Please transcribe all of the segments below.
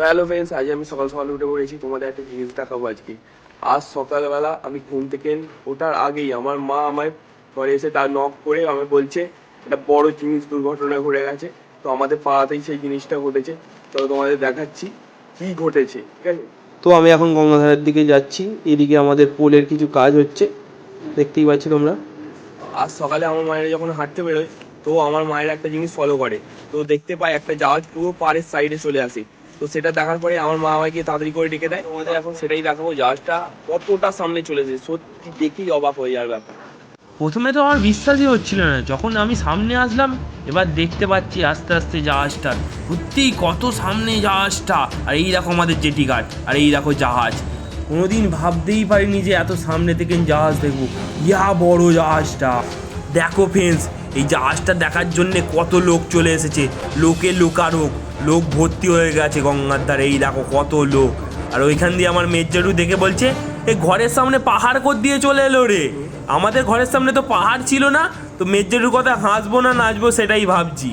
Hello friends, আজ আমি সকাল সকাল উঠে পড়েছি। তোমাদের একটা জিনিস দেখাবো আজকে। আজ সকালবেলা আমি ঘুম থেকে ওঠার আগেই আমার মা আমায় ঘরে এসে তার নক করে আমায় বলছে একটা বড় জিনিস দুর্ঘটনা ঘটে গেছে। তো আমাদের পাড়াতেই সেই জিনিসটা ঘটেছে। তো তোমাদের দেখাচ্ছি কি ঘটেছে, ঠিক আছে? তো আমি এখন গঙ্গাধারের দিকে যাচ্ছি। এদিকে আমাদের পোলের কিছু কাজ হচ্ছে, দেখতেই পাচ্ছি তোমরা। আজ সকালে আমার মায়েরা যখন হাঁটতে বেরোয়, তো আমার মায়ের একটা জিনিস ফলো করে। তো দেখতে পায় একটা জাহাজ পুরো পাড়ের সাইডে চলে আসে। তো সেটা দেখার পরে আমার মা আমাকে তাড়াতাড়ি করে ডেকে দেয়। তোমাদের এখন সেটাই দেখাবো, জাহাজটা কতটা সামনে চলেছে, সত্যি দেখেই অবাক হয়ে যাওয়ার ব্যাপার। প্রথমে তো আমার বিশ্বাসই হচ্ছিল না, যখন আমি সামনে আসলাম এবার দেখতে পাচ্ছি আস্তে আস্তে জাহাজটা সত্যিই কত সামনে জাহাজটা। আর এই দেখো আমাদের জেটি ঘাট, আর এই দেখো জাহাজ। কোনোদিন ভাবতেই পারিনি যে এত সামনে থেকে জাহাজ দেখবো। ইয়া বড় জাহাজটা দেখো ফ্রেন্ডস, এই জাহাজটা দেখার জন্যে কত লোক চলে এসেছে। লোকে লোকারোক, লোক ভর্তি হয়ে গেছে গঙ্গার ধারে। এই দেখো কত লোক। আর ওইখান দিয়ে আমার মেজরু দেখে বলছে, এই ঘরের সামনে পাহাড় কোথ দিয়ে চলে এলো রে। আমাদের ঘরের সামনে তো পাহাড় ছিল না। তো মেজরুর কথা হাসবো না নাচবো সেটাই ভাবছি।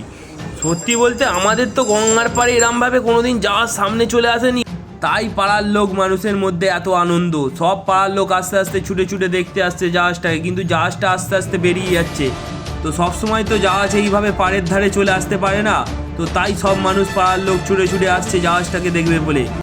সত্যি বলতে আমাদের তো গঙ্গার পাড়ে এরমভাবে কোনোদিন যাওয়ার সামনে চলে আসেনি, তাই পাড়ার লোক মানুষের মধ্যে এত আনন্দ। সব পাড়ার লোক আস্তে আস্তে ছুটে ছুটে দেখতে আসছে জাহাজটাকে, কিন্তু জাহাজটা আস্তে আস্তে বেরিয়ে যাচ্ছে। তো সব সময় তো জাহাজ এইভাবে পাড়ের ধারে চলে আসতে পারে না, তো তাই সব মানুষ পাড়ার লোক ছুটে ছুটে আসছে জাহাজটাকে দেখবে বলে।